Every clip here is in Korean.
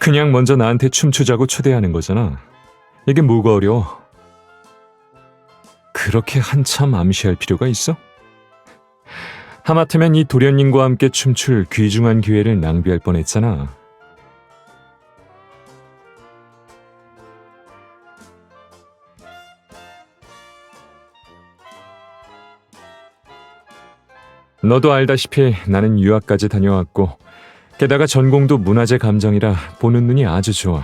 그냥 먼저 나한테 춤추자고 초대하는 거잖아. 이게 뭐가 어려워? 그렇게 한참 암시할 필요가 있어? 하마터면 이 도련님과 함께 춤출 귀중한 기회를 낭비할 뻔했잖아. 너도 알다시피 나는 유학까지 다녀왔고 게다가 전공도 문화재 감정이라 보는 눈이 아주 좋아.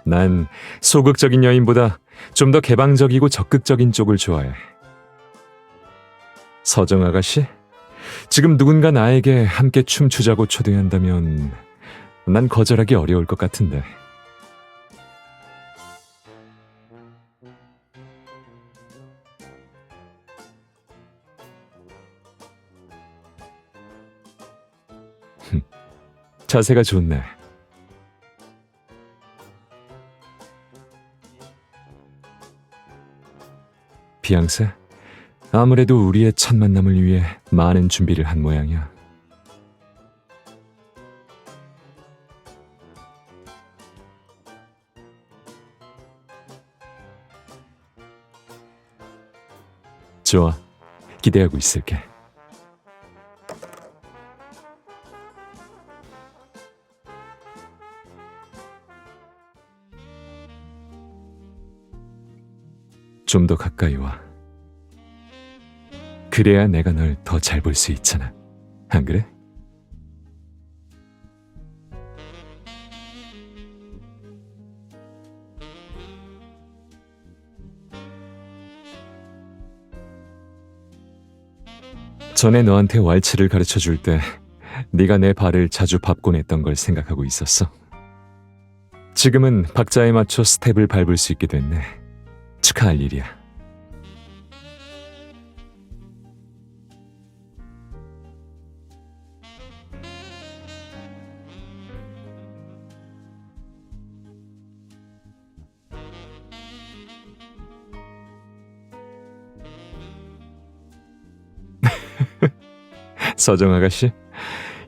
난 소극적인 여인보다 좀 더 개방적이고 적극적인 쪽을 좋아해. 서정 아가씨, 지금 누군가 나에게 함께 춤추자고 초대한다면 난 거절하기 어려울 것 같은데. 자세가 좋네. 비앙세, 아무래도 우리의 첫 만남을 위해 많은 준비를 한 모양이야. 좋아, 기대하고 있을게. 좀 더 가까이 와. 그래야 내가 널 더 잘 볼 수 있잖아. 안 그래? 전에 너한테 왈츠를 가르쳐 줄 때 네가 내 발을 자주 밟곤 했던 걸 생각하고 있었어. 지금은 박자에 맞춰 스텝을 밟을 수 있게 됐네. 축하할 일이야. 서정 아가씨,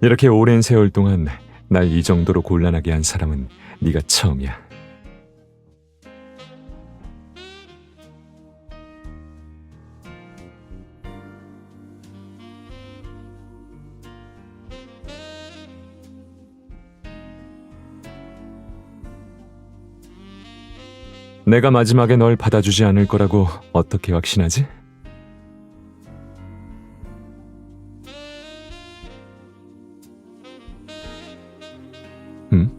이렇게 오랜 세월 동안 날 이 정도로 곤란하게 한 사람은 네가 처음이야. 내가 마지막에 널 받아주지 않을 거라고 어떻게 확신하지? 응?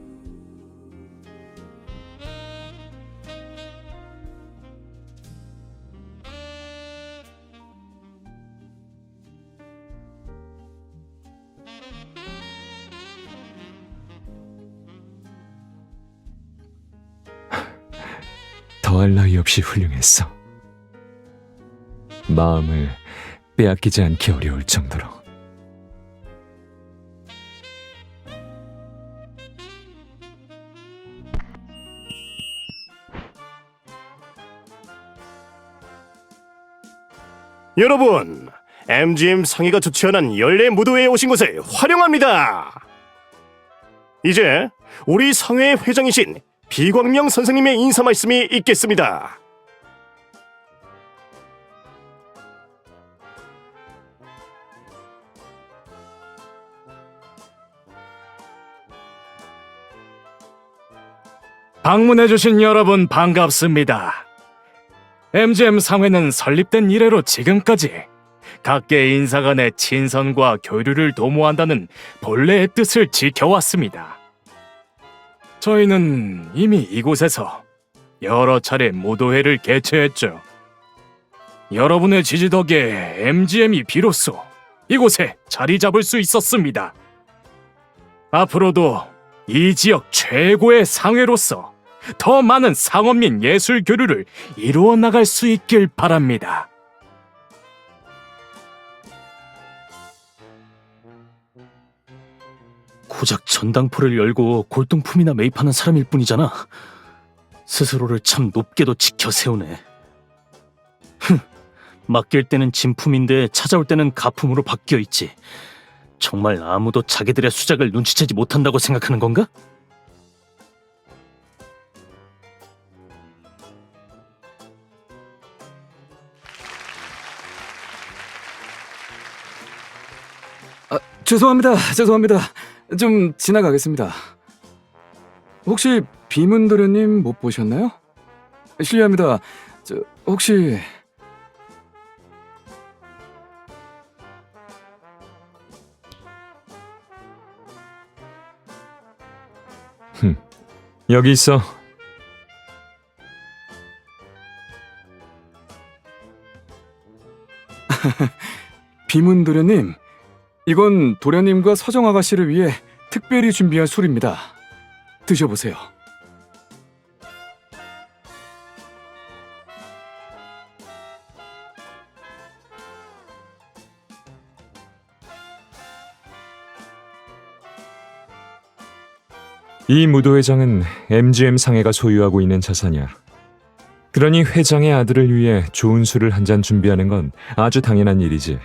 더할 나위 없이 훌륭했어. 마음을 빼앗기지 않기 어려울 정도로. 여러분, MGM 상의가 주최하는 연례 무도회에 오신 것을 환영합니다. 이제 우리 상회의 회장이신 비광명 선생님의 인사 말씀이 있겠습니다. 방문해주신 여러분 반갑습니다. MGM 상회는 설립된 이래로 지금까지 각계 인사 간의 친선과 교류를 도모한다는 본래의 뜻을 지켜왔습니다. 저희는 이미 이곳에서 여러 차례 무도회를 개최했죠. 여러분의 지지 덕에 MGM이 비로소 이곳에 자리 잡을 수 있었습니다. 앞으로도 이 지역 최고의 상회로서 더 많은 상업 및 예술 교류를 이루어 나갈 수 있길 바랍니다. 고작 전당포를 열고 골동품이나 매입하는 사람일 뿐이잖아. 스스로를 참 높게도 지켜 세우네. 맡길 때는 진품인데 찾아올 때는 가품으로 바뀌어 있지. 정말 아무도 자기들의 수작을 눈치채지 못한다고 생각하는 건가? 죄송합니다. 좀 지나가겠습니다. 혹시 비문도련님 못 보셨나요? 실례합니다. 혹시 여기 있어. 비문도련님, 이건 도련님과 서정 아가씨를 위해 특별히 준비한 술입니다. 드셔보세요. 이 무도회장은 MGM 상해가 소유하고 있는 자산이야. 그러니 회장의 아들을 위해 좋은 술을 한 잔 준비하는 건 아주 당연한 일이지.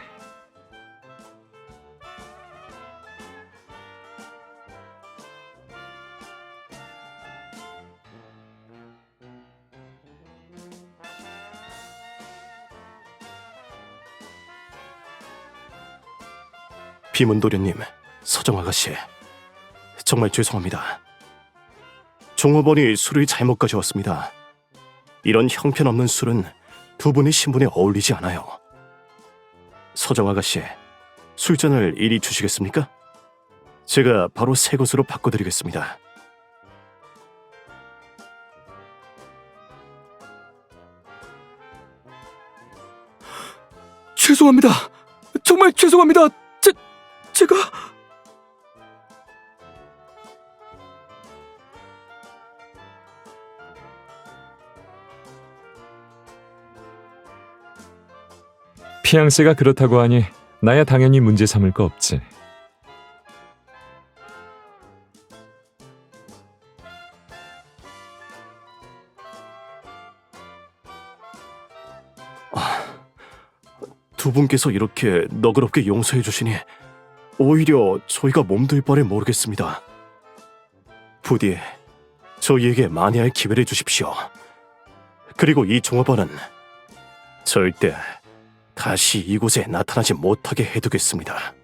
비문도련님, 서정 아가씨, 정말 죄송합니다. 종업원이 술을 잘못 가져왔습니다. 이런 형편없는 술은 두 분의 신분에 어울리지 않아요. 서정 아가씨, 술잔을 이리 주시겠습니까? 제가 바로 새 것으로 바꿔드리겠습니다. 죄송합니다. 정말 죄송합니다. 제가... 피앙세가 그렇다고 하니 나야 당연히 문제 삼을 거 없지. 두 분께서 이렇게 너그럽게 용서해 주시니 오히려 저희가 몸둘 바를 모르겠습니다. 부디 저희에게 만회할 기회를 주십시오. 그리고 이 종업원은 절대 다시 이곳에 나타나지 못하게 해두겠습니다.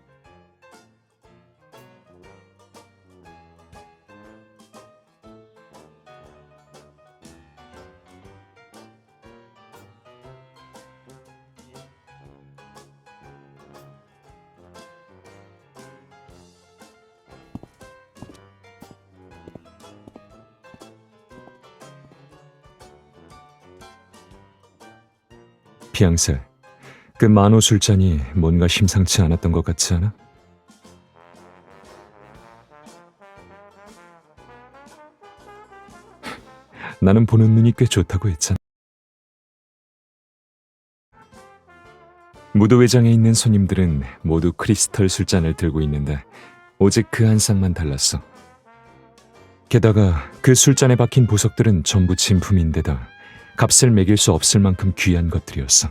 피앙세, 그 만호 술잔이 뭔가 심상치 않았던 것 같지 않아? 나는 보는 눈이 꽤 좋다고 했잖아. 무도회장에 있는 손님들은 모두 크리스털 술잔을 들고 있는데 오직 그 한 쌍만 달랐어. 게다가 그 술잔에 박힌 보석들은 전부 진품인데다 값을 매길 수 없을 만큼 귀한 것들이었어.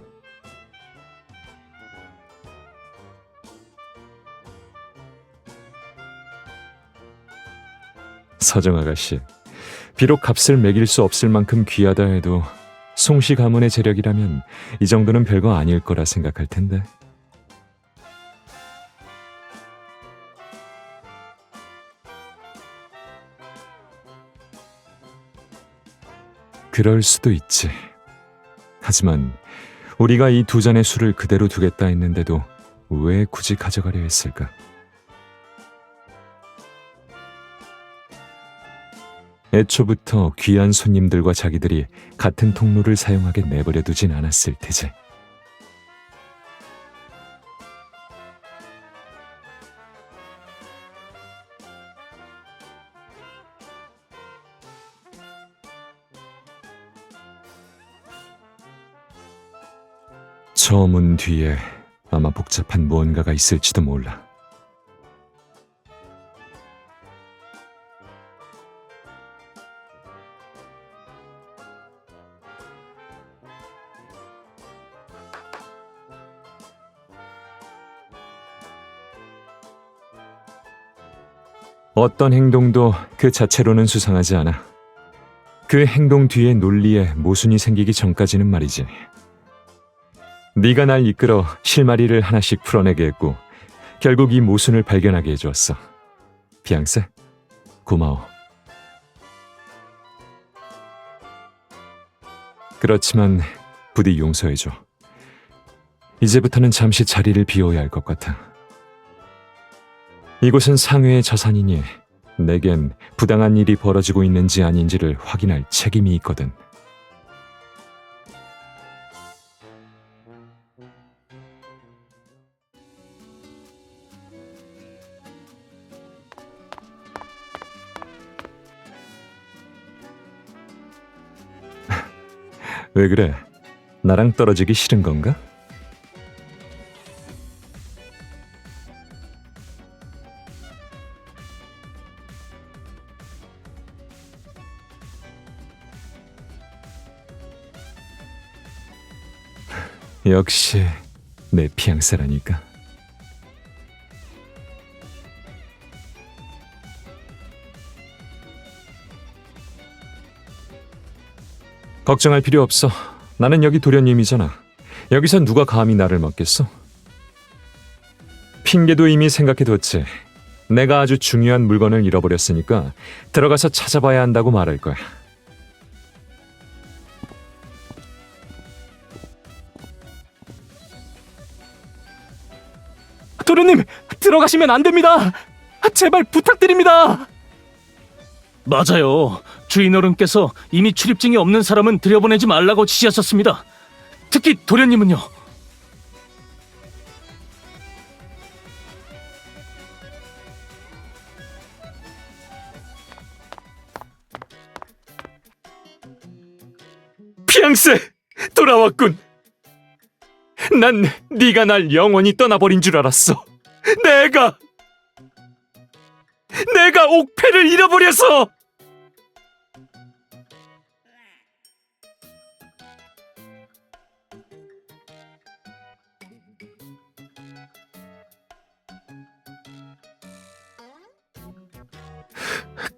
서정 아가씨, 비록 값을 매길 수 없을 만큼 귀하다 해도 송씨 가문의 재력이라면 이 정도는 별거 아닐 거라 생각할 텐데. 그럴 수도 있지. 하지만 우리가 이 두 잔의 술을 그대로 두겠다 했는데도 왜 굳이 가져가려 했을까? 애초부터 귀한 손님들과 자기들이 같은 통로를 사용하게 내버려 두진 않았을 테지. 저 문 뒤에 아마 복잡한 무언가가 있을지도 몰라. 어떤 행동도 그 자체로는 수상하지 않아. 그 행동 뒤에 논리에 모순이 생기기 전까지는 말이지. 네가 날 이끌어 실마리를 하나씩 풀어내게 했고 결국 이 모순을 발견하게 해주었어. 비앙세, 고마워. 그렇지만 부디 용서해줘. 이제부터는 잠시 자리를 비워야 할 것 같아. 이곳은 상회의 자산이니 내겐 부당한 일이 벌어지고 있는지 아닌지를 확인할 책임이 있거든. 왜 그래? 나랑 떨어지기 싫은 건가? 역시 내 피앙세라니까. 걱정할 필요 없어. 나는 여기 도련님이잖아. 여기서 누가 감히 나를 먹겠어? 핑계도 이미 생각해뒀지. 내가 아주 중요한 물건을 잃어버렸으니까 들어가서 찾아봐야 한다고 말할 거야. 도련님, 들어가시면 안 됩니다. 제발 부탁드립니다. 맞아요. 주인어른께서 이미 출입증이 없는 사람은 들여보내지 말라고 지시하셨습니다. 특히 도련님은요. 피앙세! 돌아왔군. 난 네가 날 영원히 떠나버린 줄 알았어. 내가 옥패를 잃어버려서!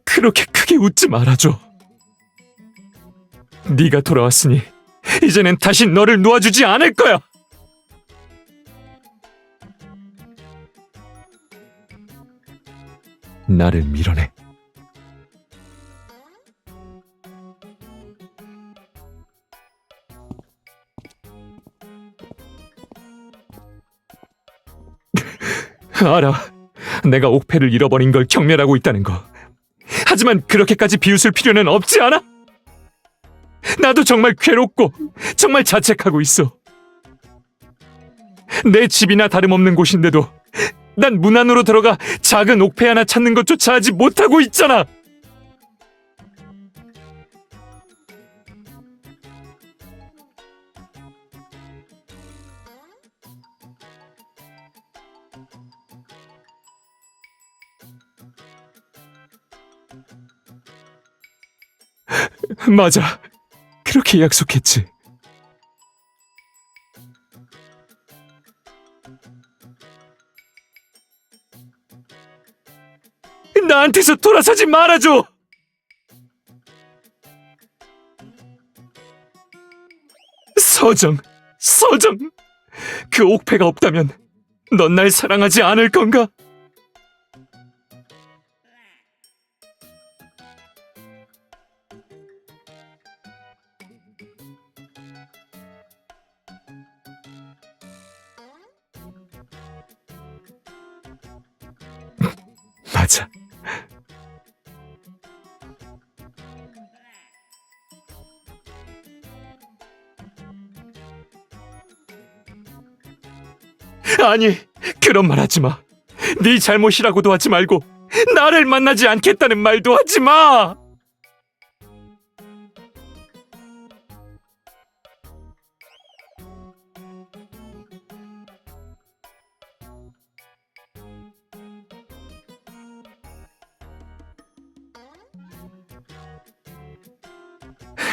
그렇게 크게 웃지 말아줘. 네가 돌아왔으니 이제는 다시 너를 놓아주지 않을 거야. 나를 밀어내. 알아. 내가 옥패를 잃어버린 걸 경멸하고 있다는 거. 하지만 그렇게까지 비웃을 필요는 없지 않아? 나도 정말 괴롭고 정말 자책하고 있어. 내 집이나 다름없는 곳인데도 난 문 안으로 들어가 작은 옥패 하나 찾는 것조차 하지 못하고 있잖아. 맞아. 그렇게 약속했지. 나한테서 돌아서지 말아줘. 서정. 그 옥패가 없다면 넌 날 사랑하지 않을 건가? 맞아. 아니, 그런 말 하지 마. 네 잘못이라고도 하지 말고 나를 만나지 않겠다는 말도 하지 마.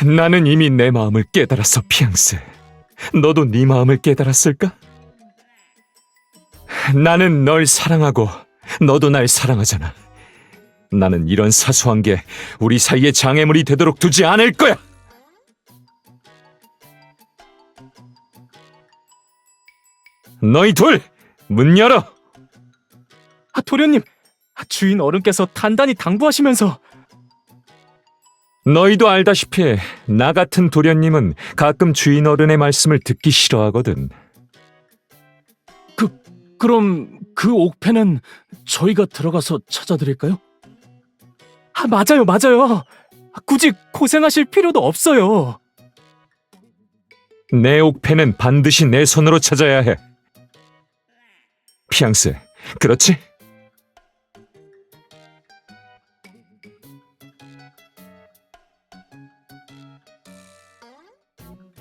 나는 이미 내 마음을 깨달았어, 피앙세. 너도 네 마음을 깨달았을까? 나는 널 사랑하고 너도 날 사랑하잖아. 나는 이런 사소한 게 우리 사이에 장애물이 되도록 두지 않을 거야. 너희 둘, 문 열어. 도련님, 주인 어른께서 단단히 당부하시면서. 너희도 알다시피 나 같은 도련님은 가끔 주인 어른의 말씀을 듣기 싫어하거든. 그럼 그 옥패는 저희가 들어가서 찾아드릴까요? 맞아요. 굳이 고생하실 필요도 없어요. 내 옥패는 반드시 내 손으로 찾아야 해. 피앙스, 그렇지?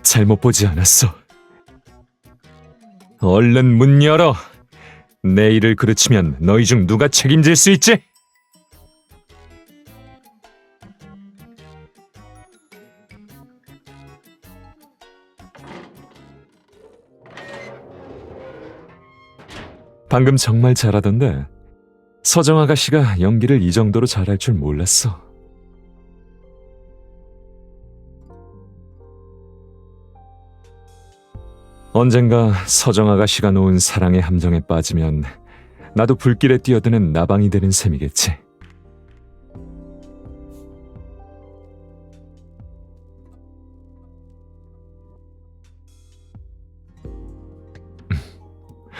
잘못 보지 않았어. 얼른 문 열어. 내 일을 그르치면 너희 중 누가 책임질 수 있지? 방금 정말 잘하던데. 서정 아가씨가 연기를 이 정도로 잘할 줄 몰랐어. 언젠가 서정 아가씨가 놓은 사랑의 함정에 빠지면 나도 불길에 뛰어드는 나방이 되는 셈이겠지.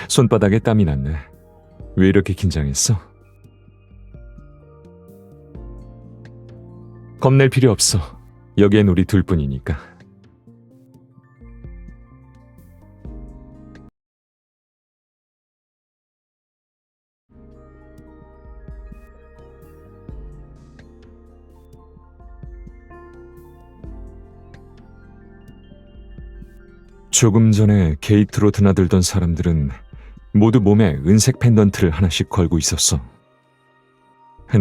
손바닥에 땀이 났네. 왜 이렇게 긴장했어? 겁낼 필요 없어. 여기엔 우리 둘뿐이니까. 조금 전에 게이트로 드나들던 사람들은 모두 몸에 은색 펜던트를 하나씩 걸고 있었어.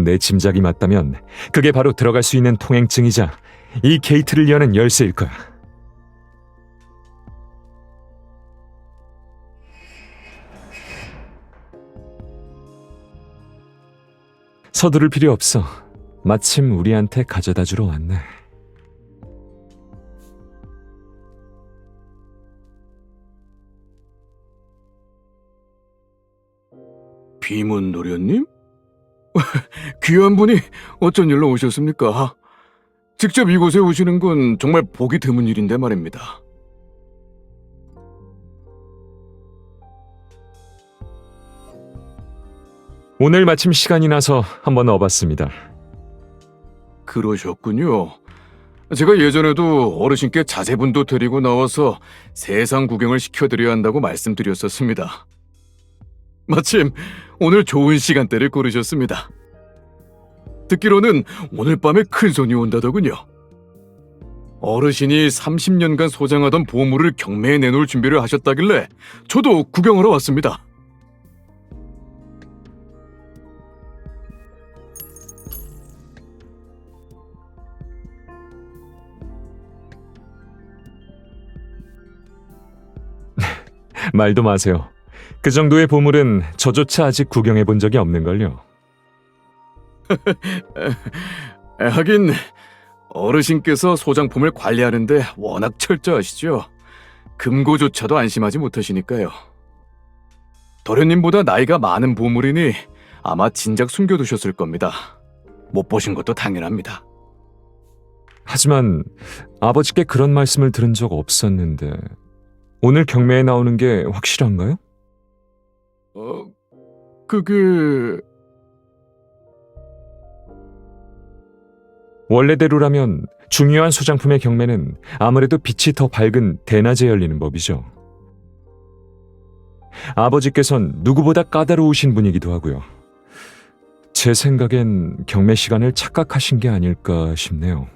내 짐작이 맞다면 그게 바로 들어갈 수 있는 통행증이자 이 게이트를 여는 열쇠일 거야. 서두를 필요 없어. 마침 우리한테 가져다 주러 왔네. 비문 도련님? 귀한 분이 어쩐 일로 오셨습니까? 직접 이곳에 오시는 건 정말 보기 드문 일인데 말입니다. 오늘 마침 시간이 나서 한번 와봤습니다. 그러셨군요. 제가 예전에도 어르신께 자제분도 데리고 나와서 세상 구경을 시켜드려야 한다고 말씀드렸었습니다. 마침 오늘 좋은 시간대를 고르셨습니다. 듣기로는 오늘 밤에 큰손이 온다더군요. 어르신이 30년간 소장하던 보물을 경매에 내놓을 준비를 하셨다길래 저도 구경하러 왔습니다. 말도 마세요. 그 정도의 보물은 저조차 아직 구경해 본 적이 없는걸요. 하긴 어르신께서 소장품을 관리하는데 워낙 철저하시죠. 금고조차도 안심하지 못하시니까요. 도련님보다 나이가 많은 보물이니 아마 진작 숨겨두셨을 겁니다. 못 보신 것도 당연합니다. 하지만 아버지께 그런 말씀을 들은 적 없었는데 오늘 경매에 나오는 게 확실한가요? 그게... 원래대로라면 중요한 소장품의 경매는 아무래도 빛이 더 밝은 대낮에 열리는 법이죠. 아버지께선 누구보다 까다로우신 분이기도 하고요. 제 생각엔 경매 시간을 착각하신 게 아닐까 싶네요.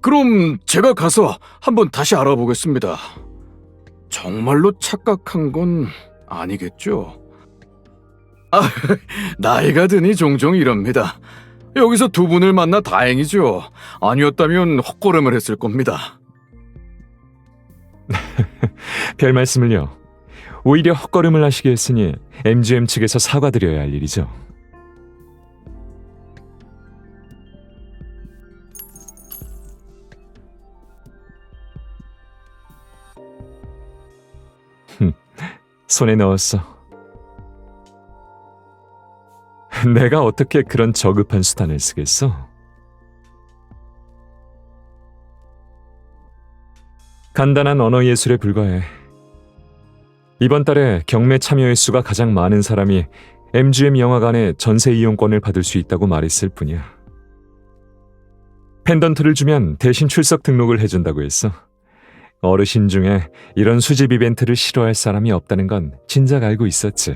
그럼 제가 가서 한번 다시 알아보겠습니다. 정말로 착각한 건 아니겠죠? 나이가 드니 종종 이럽니다. 여기서 두 분을 만나 다행이죠. 아니었다면 헛걸음을 했을 겁니다. 별 말씀을요. 오히려 헛걸음을 하시게 했으니 MGM 측에서 사과드려야 할 일이죠. 손에 넣었어. 내가 어떻게 그런 저급한 수단을 쓰겠어? 간단한 언어 예술에 불과해. 이번 달에 경매 참여 횟수가 가장 많은 사람이 MGM 영화관의 전세 이용권을 받을 수 있다고 말했을 뿐이야. 펜던트를 주면 대신 출석 등록을 해준다고 했어. 어르신 중에 이런 수집 이벤트를 싫어할 사람이 없다는 건 진작 알고 있었지.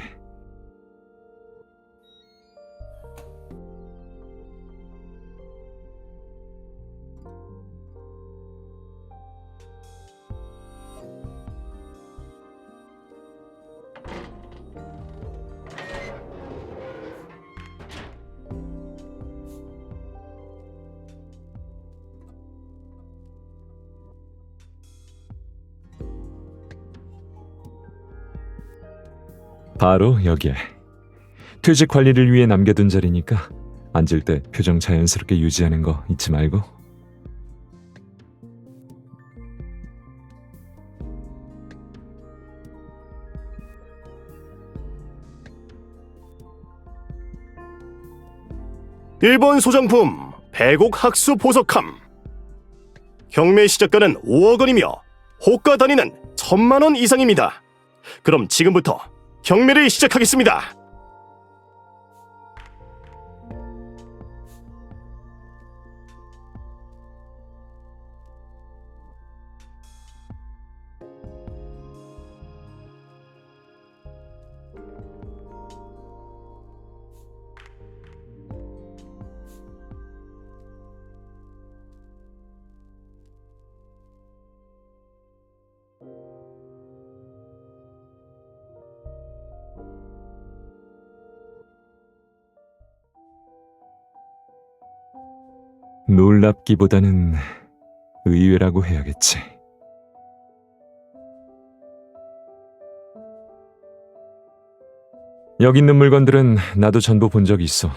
바로 여기에. 퇴직 관리를 위해 남겨둔 자리니까 앉을 때 표정 자연스럽게 유지하는 거 잊지 말고. 일본 소장품 백옥 학수 보석함. 경매 시작가는 5억 원이며 호가 단위는 1,000만 원 이상입니다. 그럼 지금부터 경매를 시작하겠습니다. 놀랍기보다는 의외라고 해야겠지. 여기 있는 물건들은 나도 전부 본 적이 있어.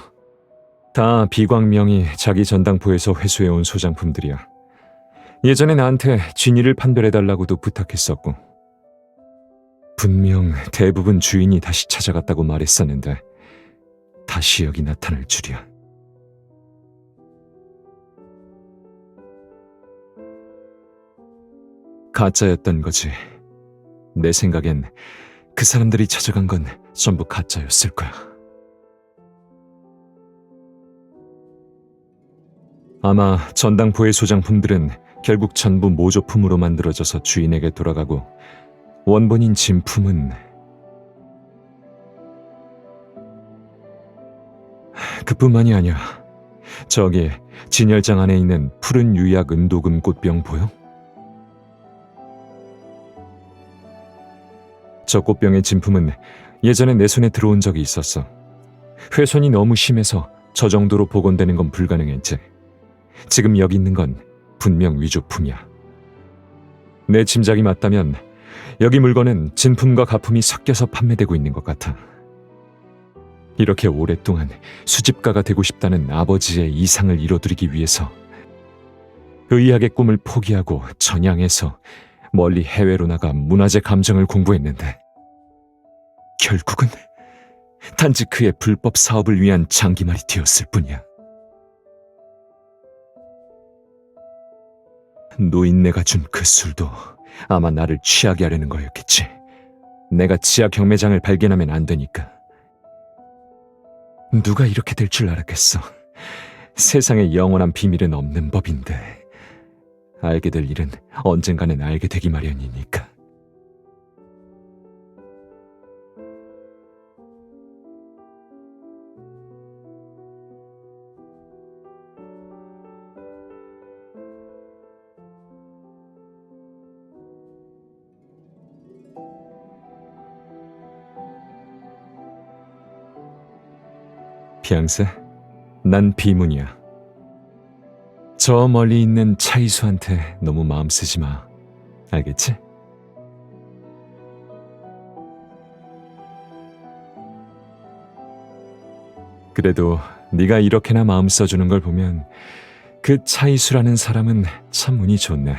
다 비광명이 자기 전당포에서 회수해온 소장품들이야. 예전에 나한테 진위를 판별해달라고도 부탁했었고. 분명 대부분 주인이 다시 찾아갔다고 말했었는데 다시 여기 나타날 줄이야. 가짜였던 거지. 내 생각엔 그 사람들이 찾아간 건 전부 가짜였을 거야. 아마 전당포의 소장품들은 결국 전부 모조품으로 만들어져서 주인에게 돌아가고 원본인 진품은 그뿐만이 아니야. 저기 진열장 안에 있는 푸른 유약 은도금 꽃병 보여? 저 꽃병의 진품은 예전에 내 손에 들어온 적이 있었어. 훼손이 너무 심해서 저 정도로 복원되는 건 불가능했지. 지금 여기 있는 건 분명 위조품이야. 내 짐작이 맞다면 여기 물건은 진품과 가품이 섞여서 판매되고 있는 것 같아. 이렇게 오랫동안 수집가가 되고 싶다는 아버지의 이상을 이뤄드리기 위해서 의학의 꿈을 포기하고 전향해서 멀리 해외로 나가 문화재 감정을 공부했는데 결국은 단지 그의 불법 사업을 위한 장기말이 되었을 뿐이야. 노인네가 준 그 술도 아마 나를 취하게 하려는 거였겠지. 내가 지하 경매장을 발견하면 안 되니까. 누가 이렇게 될 줄 알았겠어. 세상에 영원한 비밀은 없는 법인데 알게 될 일은 언젠가는 알게 되기 마련이니까. 피앙세, 난 비문이야. 저 멀리 있는 차이수한테 너무 마음 쓰지 마. 알겠지? 그래도 네가 이렇게나 마음 써주는 걸 보면 그 차이수라는 사람은 참 운이 좋네.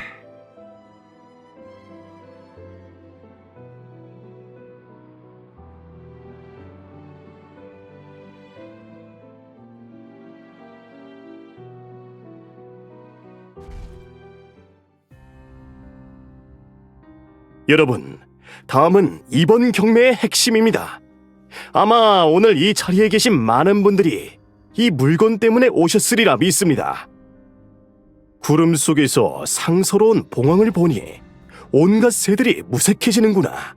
여러분, 다음은 이번 경매의 핵심입니다. 아마 오늘 이 자리에 계신 많은 분들이 이 물건 때문에 오셨으리라 믿습니다. 구름 속에서 상서로운 봉황을 보니 온갖 새들이 무색해지는구나.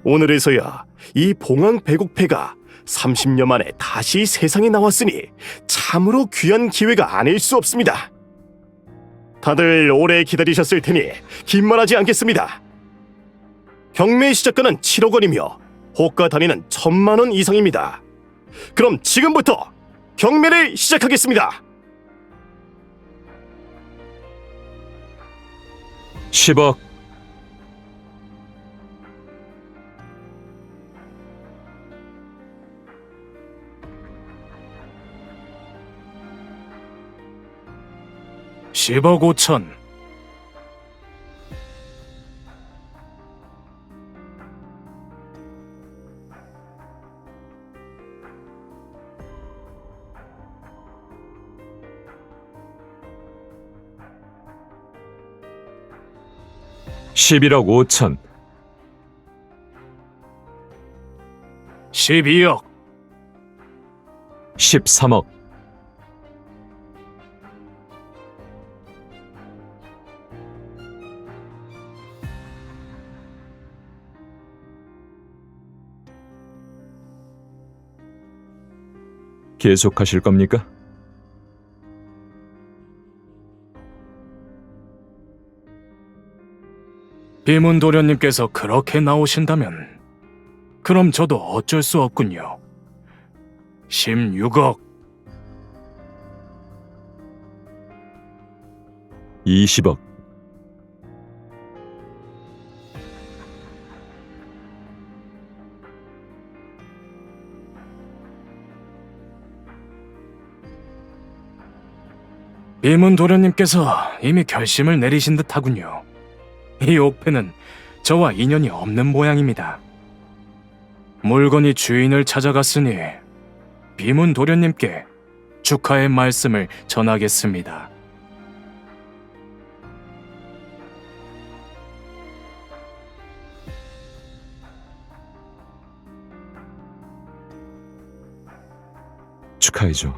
오늘에서야 이 봉황 백옥패가 30년 만에 다시 세상에 나왔으니 참으로 귀한 기회가 아닐 수 없습니다. 다들 오래 기다리셨을 테니 긴 말하지 않겠습니다. 경매 시작가는 7억 원이며 호가 단위는 1,000만 원 이상입니다. 그럼 지금부터 경매를 시작하겠습니다. 10억. 10억 5천. 11억 5천. 12억. 13억. '계속하실 겁니까? 비문 도련님께서 그렇게 나오신다면 그럼 저도 어쩔 수 없군요. 16억. 20억. '비문 도련님께서 이미 결심을 내리신 듯하군요. 이 옥패는 저와 인연이 없는 모양입니다. 물건이 주인을 찾아갔으니 비문 도련님께 축하의 말씀을 전하겠습니다. 축하해줘.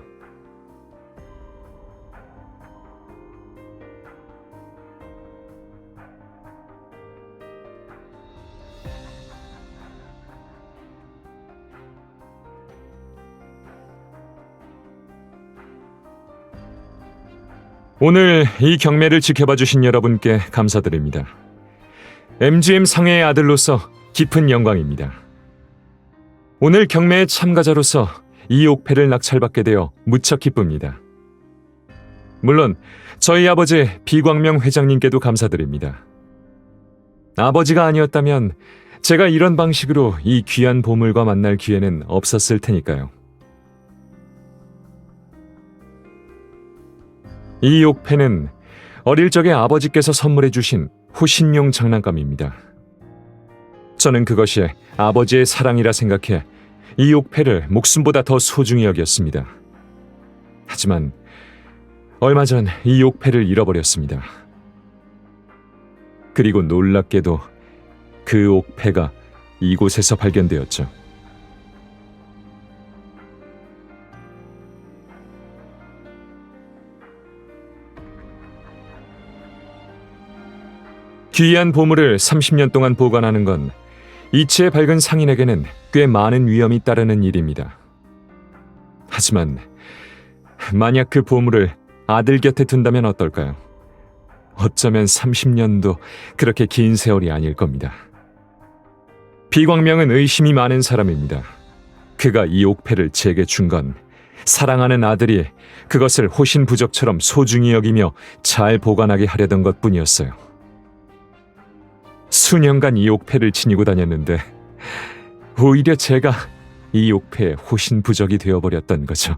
오늘 이 경매를 지켜봐 주신 여러분께 감사드립니다. MGM 상해의 아들로서 깊은 영광입니다. 오늘 경매의 참가자로서 이 옥패를 낙찰받게 되어 무척 기쁩니다. 물론 저희 아버지 비광명 회장님께도 감사드립니다. 아버지가 아니었다면 제가 이런 방식으로 이 귀한 보물과 만날 기회는 없었을 테니까요. 이 옥패는 어릴 적에 아버지께서 선물해 주신 호신용 장난감입니다. 저는 그것이 아버지의 사랑이라 생각해 이 옥패를 목숨보다 더 소중히 여겼습니다. 하지만 얼마 전 이 옥패를 잃어버렸습니다. 그리고 놀랍게도 그 옥패가 이곳에서 발견되었죠. 귀한 보물을 30년 동안 보관하는 건 이치에 밝은 상인에게는 꽤 많은 위험이 따르는 일입니다. 하지만 만약 그 보물을 아들 곁에 둔다면 어떨까요? 어쩌면 30년도 그렇게 긴 세월이 아닐 겁니다. 비광명은 의심이 많은 사람입니다. 그가 이 옥패를 제게 준 건 사랑하는 아들이 그것을 호신부적처럼 소중히 여기며 잘 보관하게 하려던 것뿐이었어요. 수년간 이 옥패를 지니고 다녔는데 오히려 제가 이 옥패의 호신부적이 되어버렸던 거죠.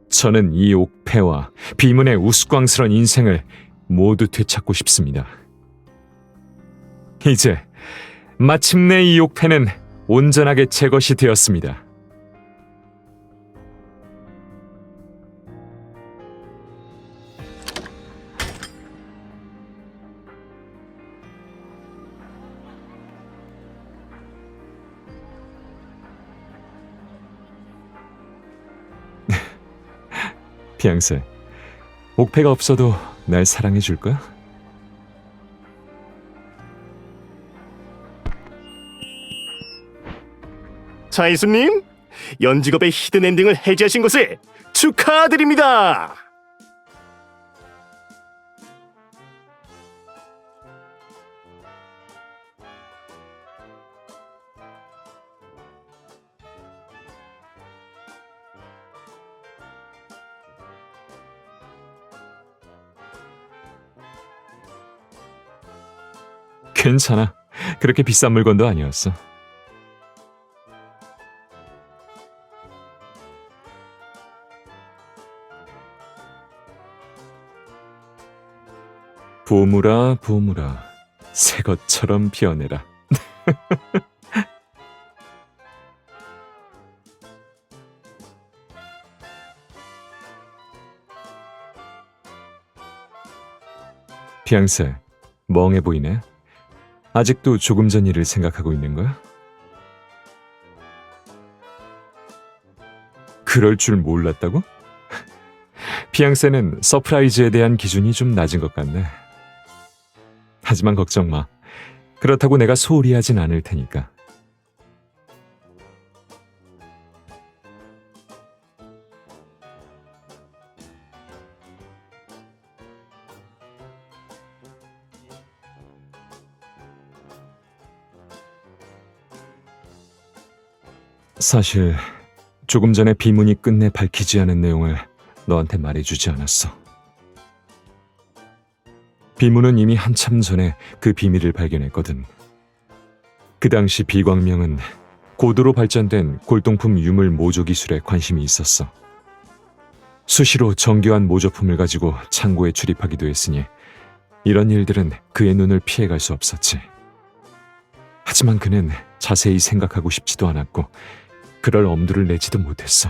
저는 이 옥패와 비문의 우스꽝스런 인생을 모두 되찾고 싶습니다. 이제 마침내 이 옥패는 온전하게 제 것이 되었습니다. 피앙세, 옥패가 없어도 날 사랑해 줄 거야? 차이수님, 연직업의 히든 엔딩을 해제하신 것을 축하드립니다. 괜찮아. 그렇게 비싼 물건도 아니었어. 보물아, 보물아, 새 것처럼 피어내라. 피앙세, 멍해 보이네. 아직도 조금 전 일을 생각하고 있는 거야? 그럴 줄 몰랐다고? 피앙세는 서프라이즈에 대한 기준이 좀 낮은 것 같네. 하지만 걱정 마. 그렇다고 내가 소홀히 하진 않을 테니까. 사실 조금 전에 비문이 끝내 밝히지 않은 내용을 너한테 말해주지 않았어. 비문은 이미 한참 전에 그 비밀을 발견했거든. 그 당시 비광명은 고도로 발전된 골동품 유물 모조 기술에 관심이 있었어. 수시로 정교한 모조품을 가지고 창고에 출입하기도 했으니 이런 일들은 그의 눈을 피해갈 수 없었지. 하지만 그는 자세히 생각하고 싶지도 않았고 그럴 엄두를 내지도 못했어.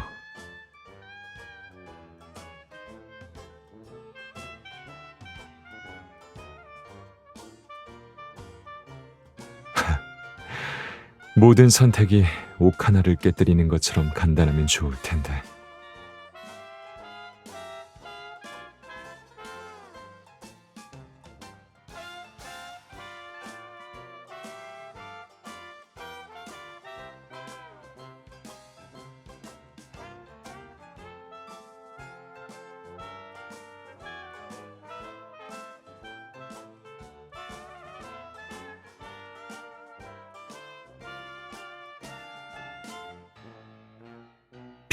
모든 선택이 옥 하나를 깨뜨리는 것처럼 간단하면 좋을 텐데.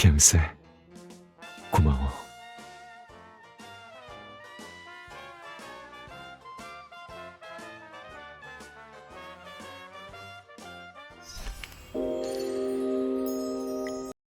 피앙세, 고마워.